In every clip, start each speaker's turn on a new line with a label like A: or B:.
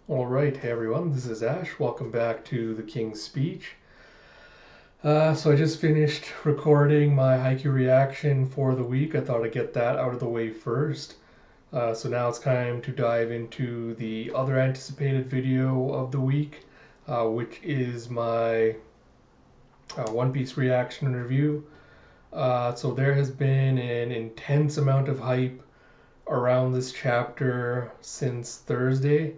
A: Alright, hey everyone, this is Ash. Welcome back to The King's Speech. So I just finished recording my haiku reaction for the week. I thought I'd get that out of the way first. So now it's time to dive into the other anticipated video of the week, which is my One Piece reaction and review. So there has been an intense amount of hype around this chapter since Thursday.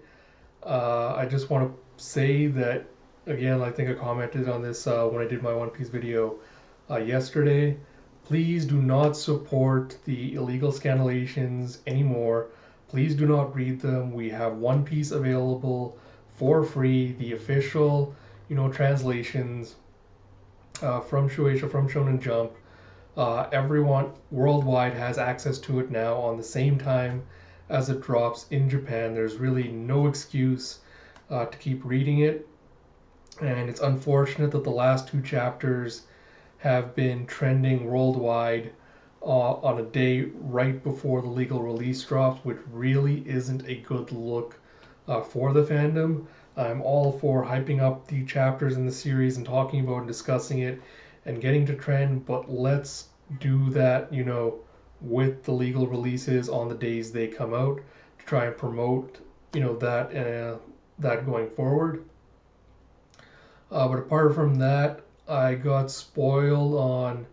A: I just want to say that, again, I think I commented on this when I did my One Piece video yesterday. Please do not support the illegal scanlations anymore. Please do not read them. We have One Piece available for free, the official, translations from Shueisha, from Shonen Jump. Everyone worldwide has access to it now on the same time as it drops in Japan. There's really no excuse to keep reading it, and it's unfortunate that the last two chapters have been trending worldwide on a day right before the legal release drops, which really isn't a good look for the fandom. I'm all for hyping up the chapters in the series and talking about and discussing it and getting to trend, but let's do that, with the legal releases on the days they come out to try and promote, that going forward. But apart from that, I got spoiled on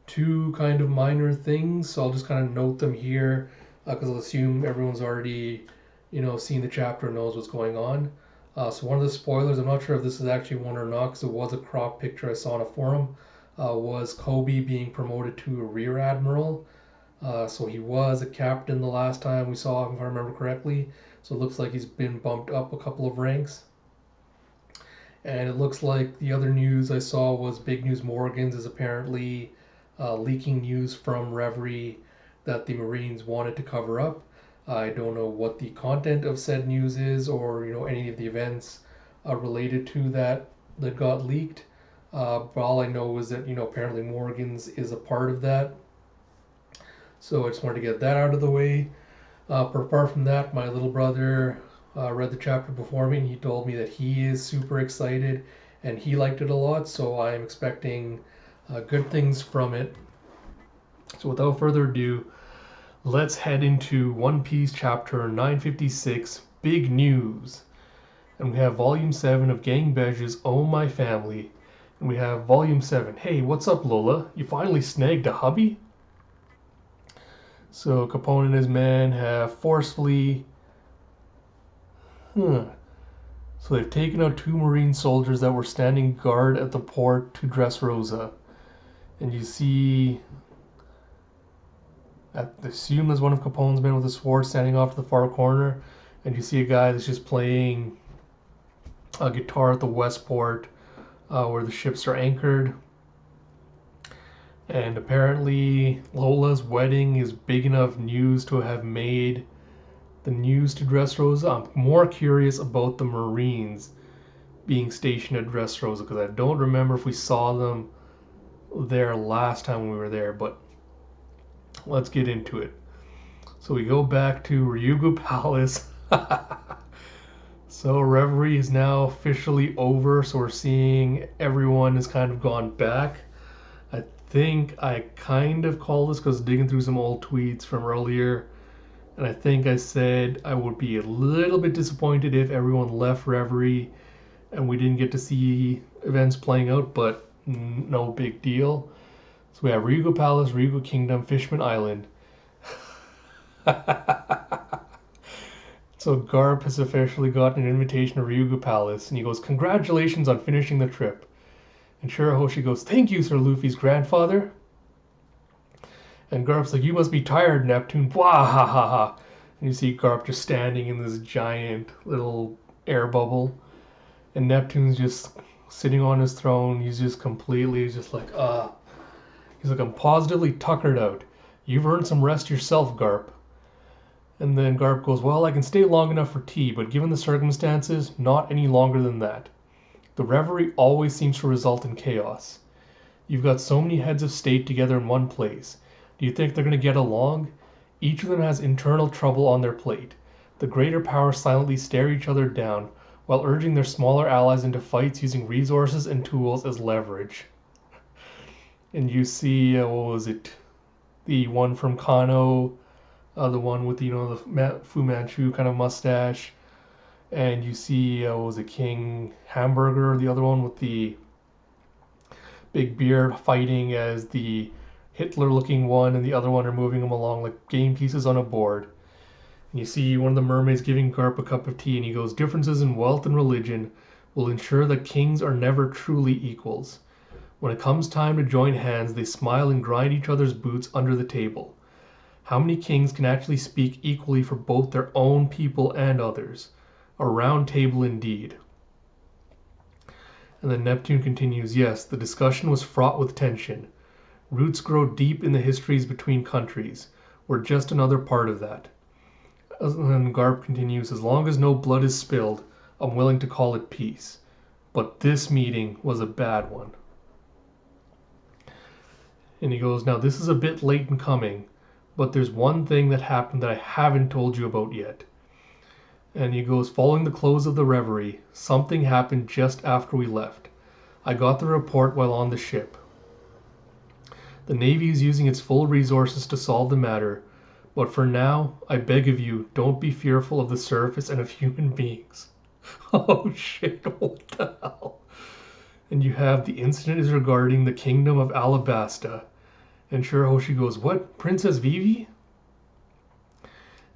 A: two kind of minor things, so I'll just kind of note them here because I'll assume everyone's already, seen the chapter and knows what's going on. So one of the spoilers, I'm not sure if this is actually one or not because it was a crop picture I saw on a forum, was Kobe being promoted to a rear admiral. So he was a captain the last time we saw him, if I remember correctly. So it looks like he's been bumped up a couple of ranks. And it looks like the other news I saw was Big News Morgans is apparently leaking news from Reverie that the Marines wanted to cover up. I don't know what the content of said news is or any of the events related to that got leaked. But all I know is that apparently Morgans is a part of that. So I just wanted to get that out of the way. But apart from that, my little brother read the chapter before me and he told me that he is super excited and he liked it a lot. So I am expecting good things from it. So without further ado, let's head into One Piece chapter 956, Big News. And we have volume 7 of Gang Bej's Oh My Family. And we have volume 7. Hey, what's up, Lola? You finally snagged a hubby? So Capone and his men have forcefully... So they've taken out two Marine soldiers that were standing guard at the port to Dressrosa. And you see... I assume there's one of Capone's men with a sword standing off to the far corner. And you see a guy that's just playing a guitar at the west port where the ships are anchored. And apparently Lola's wedding is big enough news to have made the news to Dressrosa. I'm more curious about the Marines being stationed at Dressrosa because I don't remember if we saw them there last time we were there, but let's get into it. So we go back to Ryugu Palace. So Reverie is now officially over, so we're seeing everyone has kind of gone back. I think I kind of called this because digging through some old tweets from earlier, and I think I said I would be a little bit disappointed if everyone left Reverie and we didn't get to see events playing out, but no big deal. So we have Ryugu Palace, Ryugu Kingdom, Fishman Island. So Garp has officially gotten an invitation to Ryugu Palace, and he goes, "Congratulations on finishing the trip." And Shirahoshi goes, "Thank you, Sir Luffy's grandfather." And Garp's like, "You must be tired, Neptune." Blah, ha, ha, ha. And you see Garp just standing in this giant little air bubble. And Neptune's just sitting on his throne. He's just completely just like, He's like, "I'm positively tuckered out. You've earned some rest yourself, Garp." And then Garp goes, "Well, I can stay long enough for tea, but given the circumstances, not any longer than that. The reverie always seems to result in chaos. You've got so many heads of state together in one place. Do you think they're going to get along? Each of them has internal trouble on their plate. The greater powers silently stare each other down, while urging their smaller allies into fights using resources and tools as leverage. And you see, what was it? The one from Kano, the one with the Fu Manchu kind of mustache, and you see, what was it, King Hamburger, the other one with the big beard, fighting as the Hitler-looking one, and the other one are moving them along like game pieces on a board. And you see one of the mermaids giving Garp a cup of tea, and he goes, "Differences in wealth and religion will ensure that kings are never truly equals. When it comes time to join hands, they smile and grind each other's boots under the table. How many kings can actually speak equally for both their own people and others? A round table indeed." And then Neptune continues, "Yes, the discussion was fraught with tension. Roots grow deep in the histories between countries. We're just another part of that." And Garp continues, "As long as no blood is spilled, I'm willing to call it peace. But this meeting was a bad one." And he goes, "Now this is a bit late in coming, but there's one thing that happened that I haven't told you about yet." And he goes, "Following the close of the reverie, something happened just after we left. I got the report while on the ship. The Navy is using its full resources to solve the matter, but for now, I beg of you, don't be fearful of the surface and of human beings." Oh shit, what the hell? And you have the incident is regarding the kingdom of Alabasta. And Shirahoshi goes, "What? Princess Vivi?"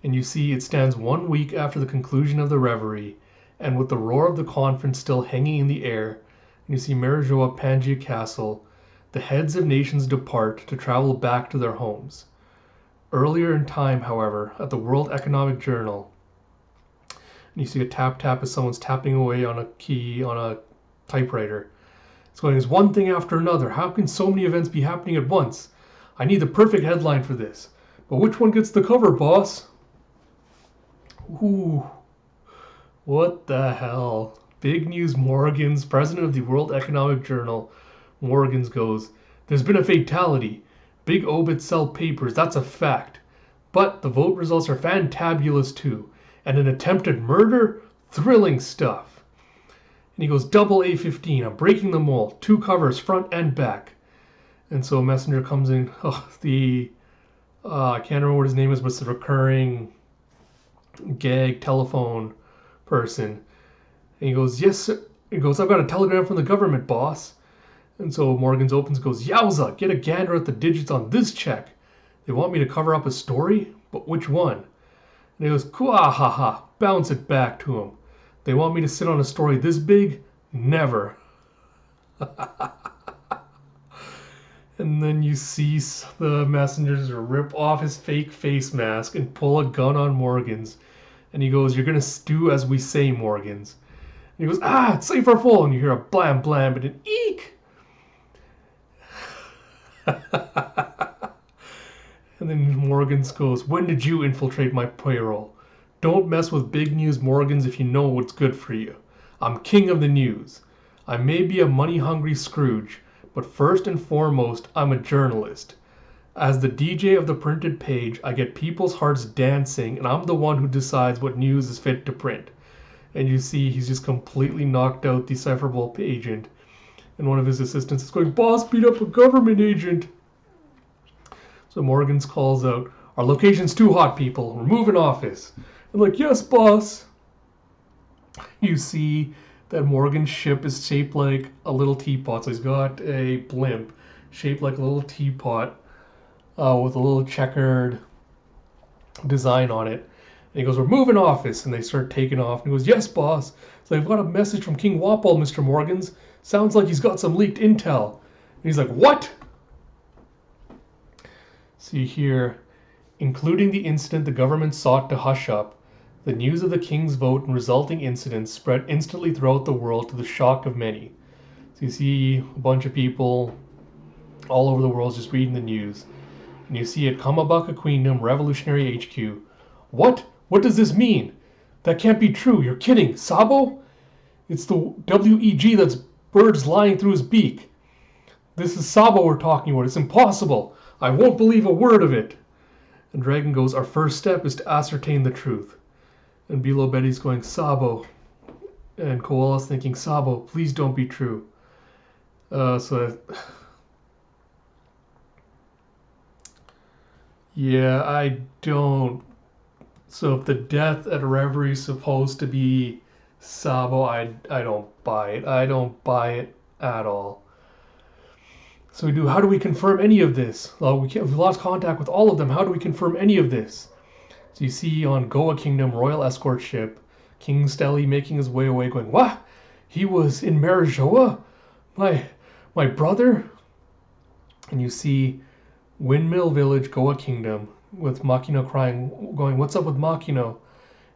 A: And you see it stands 1 week after the conclusion of the reverie, and with the roar of the conference still hanging in the air, and you see Marijoa Pangaea Castle, the heads of nations depart to travel back to their homes. Earlier in time, however, at the World Economic Journal, and you see a tap tap as someone's tapping away on a key on a typewriter. It's going, "As one thing after another. How can so many events be happening at once? I need the perfect headline for this. But which one gets the cover, boss?" Ooh, what the hell? Big News Morgans, president of the World Economic Journal, Morgans goes, "There's been a fatality. Big obits sell papers, that's a fact. But the vote results are fantabulous too. And an attempted murder? Thrilling stuff." And he goes, "Double A15, I'm breaking the mold. 2 covers, front and back." And so a messenger comes in. I can't remember what his name is, but it's the recurring gag telephone person. And he goes, "Yes, sir." He goes, "I've got a telegram from the government, boss." And so Morgans opens, goes, "Yowza, get a gander at the digits on this check. They want me to cover up a story? But which one?" And he goes, "Kuahaha, bounce it back to him. They want me to sit on a story this big? Never." And then you see the messengers rip off his fake face mask and pull a gun on Morgans. And he goes, "You're going to do as we say, Morgans." And he goes, "Ah, it's safe or full." And you hear a blam blam and an eek. And then Morgans goes, "When did you infiltrate my payroll? Don't mess with Big News Morgans if you know what's good for you. I'm king of the news. I may be a money-hungry Scrooge, but first and foremost, I'm a journalist. As the DJ of the printed page, I get people's hearts dancing, and I'm the one who decides what news is fit to print." And you see he's just completely knocked out the decipherable agent. And one of his assistants is going, "Boss beat up a government agent." So Morgans calls out, "Our location's too hot, people. We're moving office." And like, "Yes, boss." You see that Morgan's ship is shaped like a little teapot. So he's got a blimp shaped like a little teapot with a little checkered design on it. And he goes, "We're moving office." And they start taking off. And he goes, "Yes, boss. So I've got a message from King Wapol, Mr. Morgans. Sounds like he's got some leaked intel." And he's like, "What?" See here, including the incident the government sought to hush up, the news of the king's vote and resulting incidents spread instantly throughout the world to the shock of many. So you see a bunch of people all over the world just reading the news. And you see at Kamabaka Queendom, Revolutionary HQ. "What? What does this mean? That can't be true. You're kidding. Sabo? It's the WEG that's birds lying through his beak. This is Sabo we're talking about. It's impossible. I won't believe a word of it." And Dragon goes, "Our first step is to ascertain the truth." And below Betty's going, Sabo. And Koala's thinking, Sabo, please don't be true. Yeah, I don't. So if the death at Reverie is supposed to be Sabo, I don't buy it. I don't buy it at all. So how do we confirm any of this? Well, we've lost contact with all of them. How do we confirm any of this? So you see on Goa Kingdom Royal Escort Ship, King Stelly making his way away going, what? He was in Marijoa? My brother? And you see Windmill Village, Goa Kingdom, with Makino crying, going, what's up with Makino?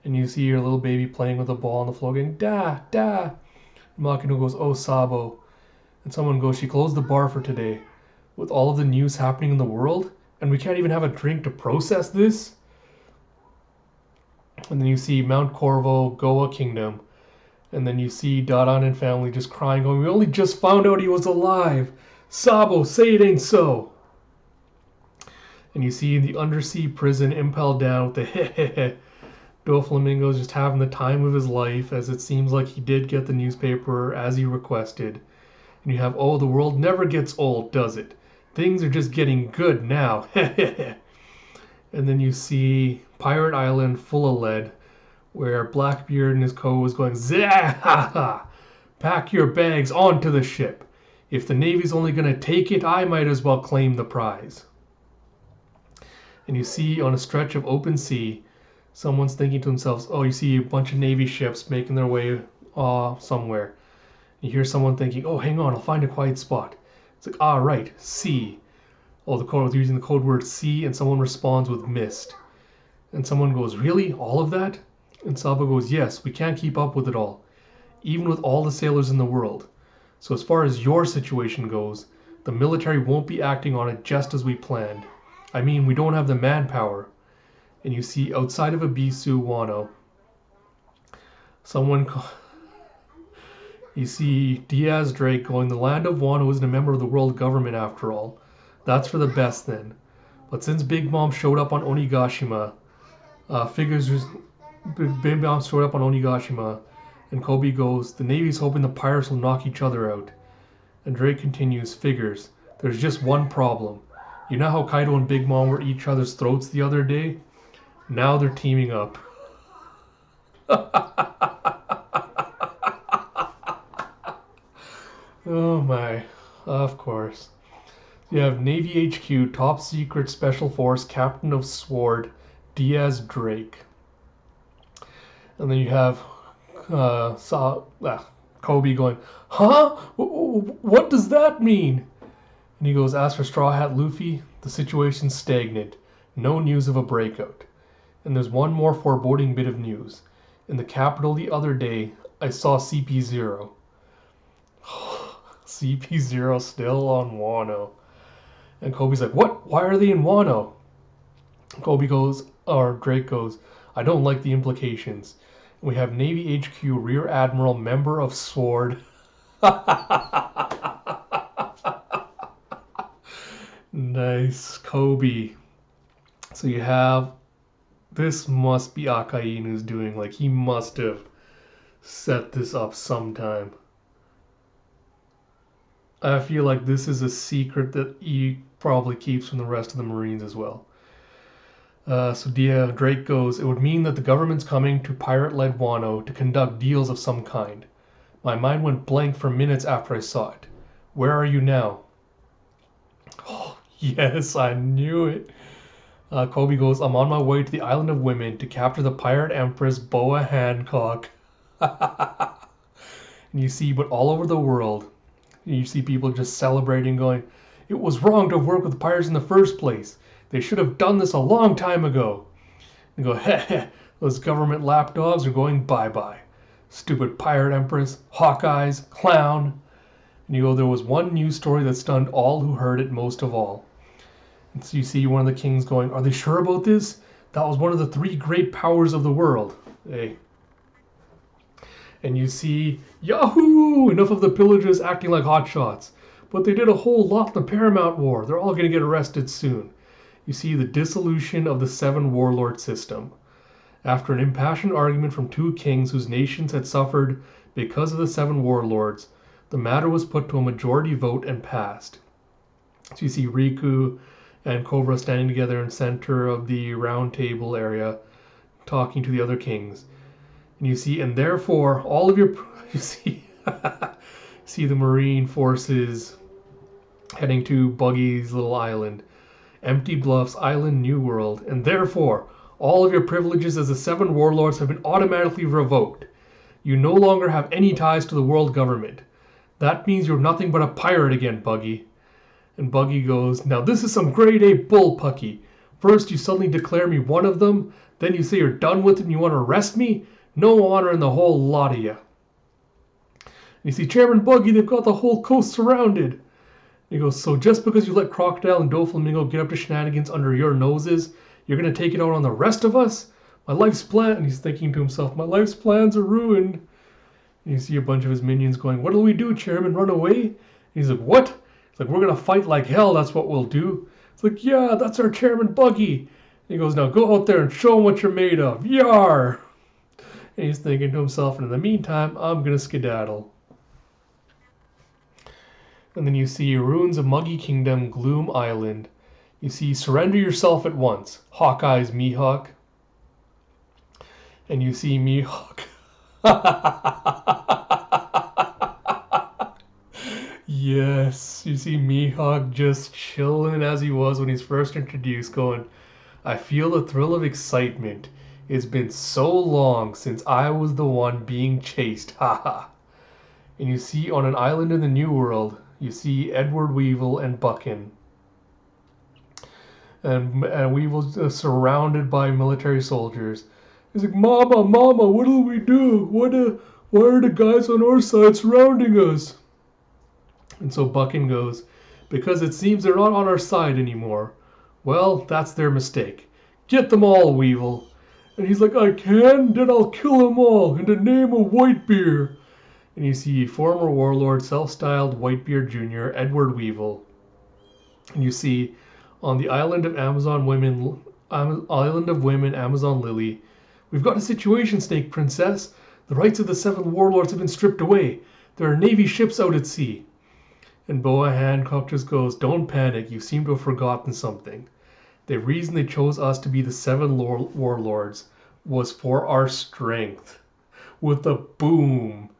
A: And you see your little baby playing with a ball on the floor going, da, da. And Makino goes, oh, Sabo. And someone goes, she closed the bar for today. With all of the news happening in the world, and we can't even have a drink to process this? And then you see Mount Corvo, Goa Kingdom. And then you see Dadan and family just crying, going, we only just found out he was alive. Sabo, say it ain't so. And you see the undersea prison impelled down with the heh. Doflamingo's just having the time of his life, as it seems like he did get the newspaper as he requested. And you have, oh, the world never gets old, does it? Things are just getting good now. And then you see Pirate Island full of lead, where Blackbeard and his co was going, zah! Pack your bags onto the ship. If the Navy's only going to take it, I might as well claim the prize. And you see on a stretch of open sea, someone's thinking to themselves, oh, you see a bunch of Navy ships making their way somewhere. You hear someone thinking, oh, hang on, I'll find a quiet spot. It's like, right, sea. Oh, they're using the code word sea, and someone responds with mist. And someone goes, really? All of that? And Sabo goes, yes, we can't keep up with it all, even with all the sailors in the world. So as far as your situation goes, the military won't be acting on it just as we planned. I mean, we don't have the manpower. And you see outside of Abisu, Wano, you see Diaz Drake going, the land of Wano isn't a member of the world government after all. That's for the best then. But since Big Mom showed up on Onigashima, and Kobe goes, the Navy's hoping the pirates will knock each other out. And Drake continues, figures, there's just one problem. You know how Kaido and Big Mom were at each other's throats the other day? Now they're teaming up. Oh my, of course. You have Navy HQ, Top Secret Special Force, Captain of Sword, Diaz Drake. And then you have Kobe going, huh? What does that mean? And he goes, as for Straw Hat Luffy, the situation's stagnant. No news of a breakout. And there's one more foreboding bit of news. In the capital the other day, I saw CP0. CP0 still on Wano. And Kobe's like, what? Why are they in Wano? Drake goes, I don't like the implications. We have Navy HQ Rear Admiral, member of Sword. Nice, Kobe. So you have, this must be Akain who's doing, like, he must have set this up sometime. I feel like this is a secret that he probably keeps from the rest of the Marines as well. Drake goes, it would mean that the government's coming to pirate-led Wano to conduct deals of some kind. My mind went blank for minutes after I saw it. Where are you now? Oh, yes, I knew it. Kobe goes, I'm on my way to the Island of Women to capture the pirate empress Boa Hancock. And you see, but all over the world, you see people just celebrating, going, it was wrong to work with pirates in the first place. They should have done this a long time ago. And go, heh, those government lapdogs are going bye-bye. Stupid pirate empress, Hawkeyes, clown. And you go, there was one news story that stunned all who heard it most of all. And so you see one of the kings going, are they sure about this? That was one of the 3 great powers of the world. Hey. And you see, Yahoo! Enough of the pillagers acting like hotshots. But they did a whole lot in the Paramount War. They're all going to get arrested soon. You see the dissolution of the 7 warlord system. After an impassioned argument from two kings whose nations had suffered because of the seven warlords, the matter was put to a majority vote and passed. So you see Riku and Cobra standing together in center of the round table area, talking to the other kings. And you see, and therefore, all of your, you see the Marine forces heading to Buggy's little island, Empty Bluffs Island, New World, and therefore, all of your privileges as the seven warlords have been automatically revoked. You no longer have any ties to the world government. That means you're nothing but a pirate again, Buggy. And Buggy goes, now this is some grade A bullpucky. First you suddenly declare me one of them, then you say you're done with it and you want to arrest me? No honor in the whole lot of you. You see, Chairman Buggy, they've got the whole coast surrounded. And he goes, so just because you let Crocodile and Doflamingo get up to shenanigans under your noses, you're going to take it out on the rest of us? My life's plan, and he's thinking to himself, my life's plans are ruined. And you see a bunch of his minions going, what'll we do, Chairman, run away? And he's like, what? It's like, we're going to fight like hell, that's what we'll do. It's like, yeah, that's our Chairman Buggy. And he goes, now go out there and show him what you're made of. Yar! And he's thinking to himself, and in the meantime, I'm going to skedaddle. And then you see ruins of Muggy Kingdom, Gloom Island. You see surrender yourself at once, Hawkeye's Mihawk. And you see Mihawk. Yes, you see Mihawk just chilling as he was when he's first introduced, going, I feel the thrill of excitement. It's been so long since I was the one being chased, haha. And you see on an island in the New World, you see Edward Weevil and Buckin. And Weevil's surrounded by military soldiers. He's like, Mama, what do we do? Why are the guys on our side surrounding us? And so Buckin goes, because it seems they're not on our side anymore. Well, that's their mistake. Get them all, Weevil. And he's like, I can? Then I'll kill them all in the name of Whitebeard. And you see former warlord, self-styled Whitebeard Jr., Edward Weevil. And you see on the island of Women, Amazon Lily, we've got a situation, Snake Princess. The rights of the seven warlords have been stripped away. There are Navy ships out at sea. And Boa Hancock just goes, don't panic, you seem to have forgotten something. The reason they chose us to be the seven warlords was for our strength. With a boom.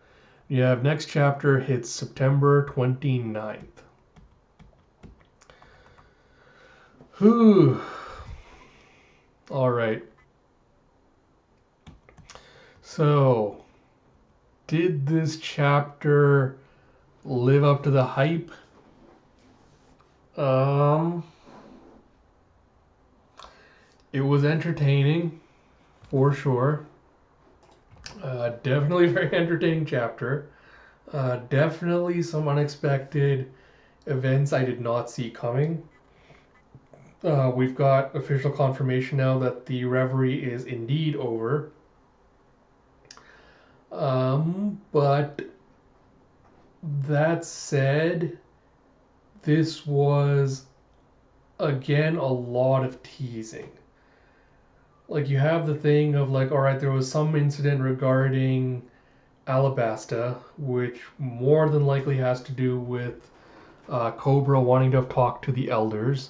A: You have next chapter hits September 29th. Whew. All right. So, did this chapter live up to the hype? It was entertaining, for sure. Definitely a very entertaining chapter. Definitely some unexpected events I did not see coming. We've got official confirmation now that the reverie is indeed over. But that said, this was again a lot of teasing. Like, you have the thing of like, all right, there was some incident regarding Alabasta, which more than likely has to do with Cobra wanting to have talked to the elders.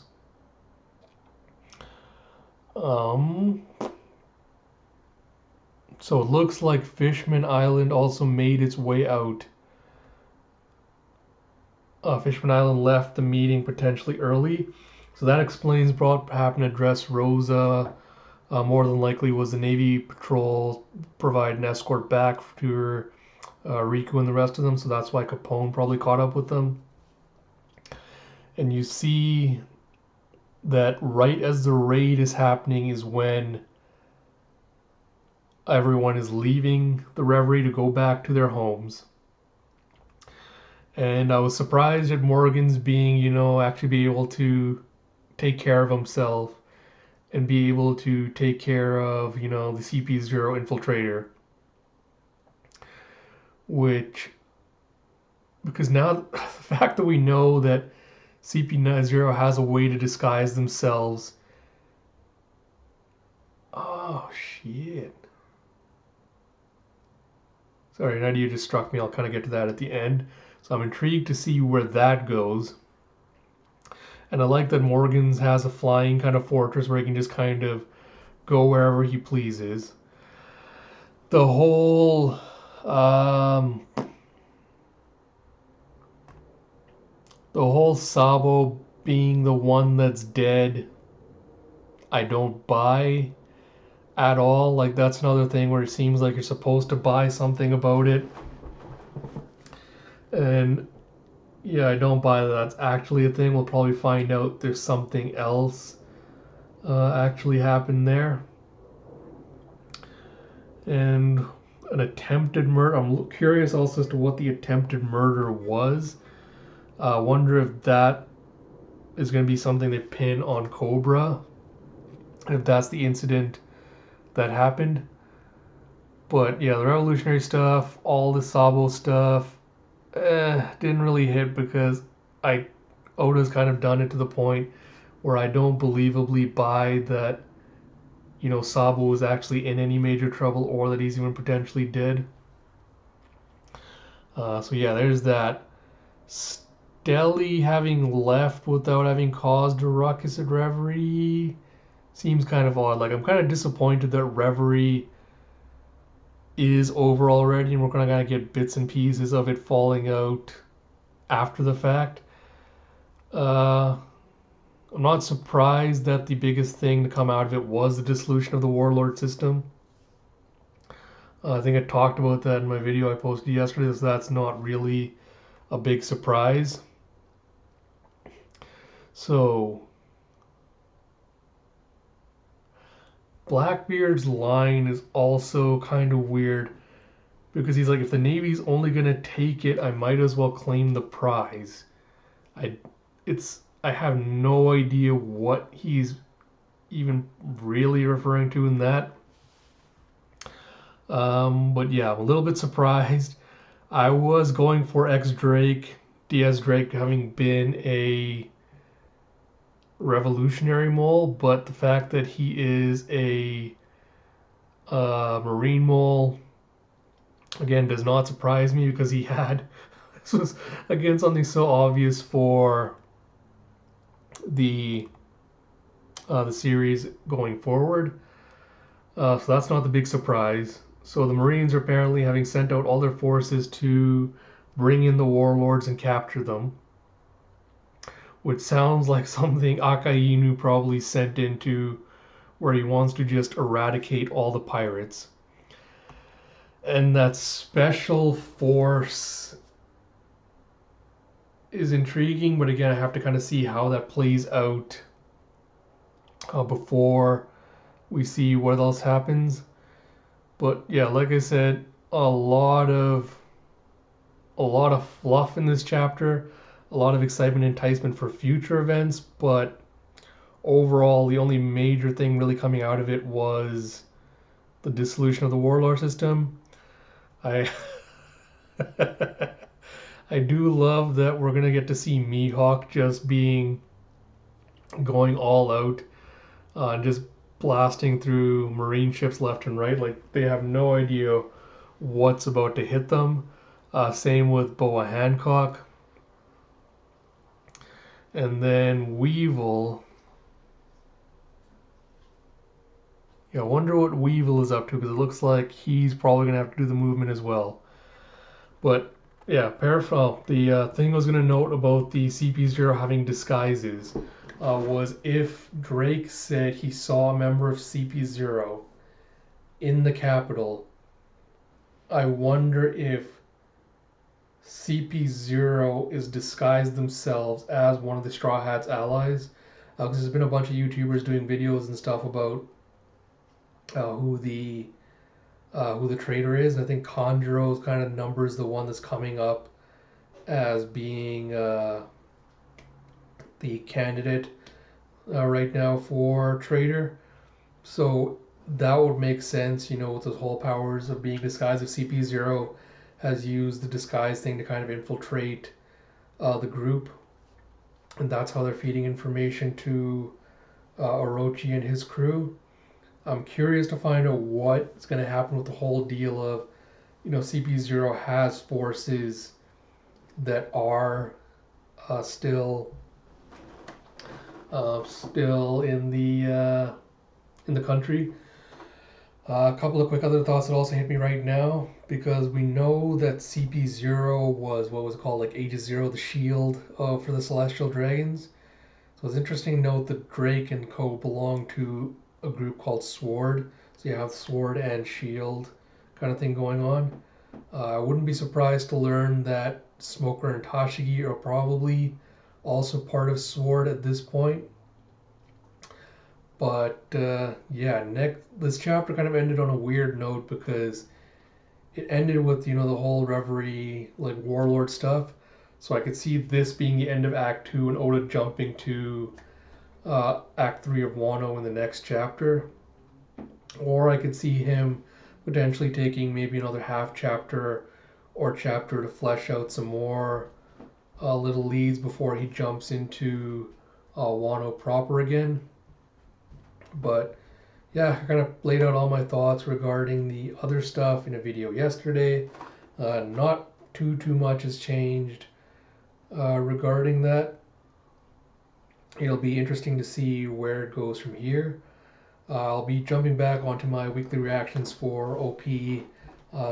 A: So it looks like Fishman Island also made its way out. Fishman Island left the meeting potentially early, so that explains what happened to Dress Rosa. More than likely was the Navy patrol provide an escort back to Riku and the rest of them, so that's why Capone probably caught up with them. And you see that right as the raid is happening is when everyone is leaving the reverie to go back to their homes. And I was surprised at Morgan's being, actually be able to take care of himself and be able to take care of, the CP0 infiltrator. Because now the fact that we know that CP0 has a way to disguise themselves, Oh, shit. Sorry, an idea just struck me. I'll kind of get to that at the end. So I'm intrigued to see where that goes. And I like that Morgan's has a flying kind of fortress where he can just kind of go wherever he pleases. The whole Sabo being the one that's dead, I don't buy at all. Like, that's another thing where it seems like you're supposed to buy something about it. And yeah, I don't buy that that's actually a thing. We'll probably find out there's something else actually happened there. And an attempted murder. I'm curious also as to what the attempted murder was. I wonder if that is going to be something they pin on Cobra. If that's the incident that happened. But yeah, the revolutionary stuff, all the Sabo stuff, didn't really hit because Oda's kind of done it to the point where I don't believably buy that, Sabo was actually in any major trouble or that he's even potentially dead. So yeah, there's that. Stelly having left without having caused a ruckus at Reverie seems kind of odd. Like, I'm kind of disappointed that Reverie is over already and we're going to get bits and pieces of it falling out after the fact. I'm not surprised that the biggest thing to come out of it was the dissolution of the warlord system. I think I talked about that in my video I posted yesterday, so that's not really a big surprise. So Blackbeard's line is also kind of weird because he's like, if the Navy's only gonna take it, I might as well claim the prize. I have no idea what he's even really referring to in that. But yeah, I'm a little bit surprised. I was going for X Drake, DS Drake having been a revolutionary mole, but the fact that he is a marine mole again does not surprise me because he had this was again something so obvious for the series going forward. So that's not the big surprise. So the Marines are apparently having sent out all their forces to bring in the warlords and capture them, which sounds like something Akainu probably sent into where he wants to just eradicate all the pirates. And that special force is intriguing, but again, I have to kind of see how that plays out before we see what else happens. But yeah, like I said, a lot of fluff in this chapter, a lot of excitement and enticement for future events, but overall the only major thing really coming out of it was the dissolution of the warlord system. I I do love that we're gonna get to see Mihawk just going all out, just blasting through marine ships left and right. Like, they have no idea what's about to hit them. Same with Boa Hancock. And then Weevil. Yeah, I wonder what Weevil is up to because it looks like he's probably going to have to do the movement as well. But yeah, the thing I was going to note about the CP0 having disguises was if Drake said he saw a member of CP0 in the capital, I wonder if CP0 is disguised themselves as one of the Straw Hats allies. Because there's been a bunch of YouTubers doing videos and stuff about who the traitor is. I think Conjuro's kind of numbers the one that's coming up as being the candidate right now for traitor. So that would make sense, with those whole powers of being disguised. If CP0 has used the disguise thing to kind of infiltrate the group, and that's how they're feeding information to Orochi and his crew. I'm curious to find out what's going to happen with the whole deal of, CP0 has forces that are still still in the country. A couple of quick other thoughts that also hit me right now, because we know that CP0 was what was called like Aegis Zero, the shield for the Celestial Dragons. So it's interesting to note that Drake and Co. belong to a group called Sword. So you have Sword and Shield kind of thing going on. I wouldn't be surprised to learn that Smoker and Tashigi are probably also part of Sword at this point. But yeah, this chapter kind of ended on a weird note because it ended with the whole Reverie like warlord stuff. So I could see this being the end of Act 2 and Oda jumping to Act 3 of Wano in the next chapter. Or I could see him potentially taking maybe another half chapter or chapter to flesh out some more little leads before he jumps into Wano proper again. But yeah, I kind of laid out all my thoughts regarding the other stuff in a video yesterday. Not too much has changed regarding that. It'll be interesting to see where it goes from here. I'll be jumping back onto my weekly reactions for OP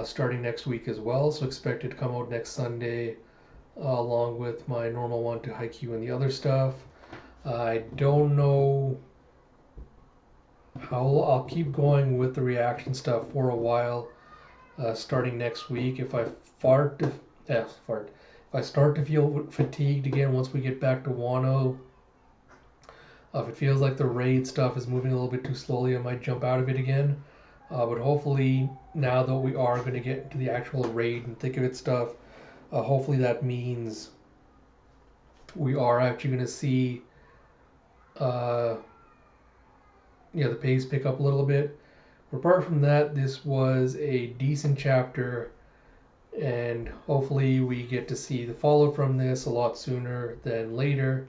A: starting next week as well, so expect it to come out next Sunday along with my normal one to Haikyuu and the other stuff. I don't know how I'll keep going with the reaction stuff for a while, starting next week. If I if I start to feel fatigued again once we get back to Wano, if it feels like the raid stuff is moving a little bit too slowly, I might jump out of it again. But hopefully, now that we are going to get into the actual raid and thick of it stuff, hopefully that means we are actually going to see the pace pick up a little bit. But apart from that, this was a decent chapter, and hopefully we get to see the follow from this a lot sooner than later.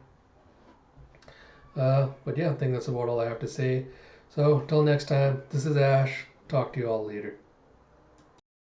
A: But yeah, I think that's about all I have to say. So, until next time, this is Ash. Talk to you all later.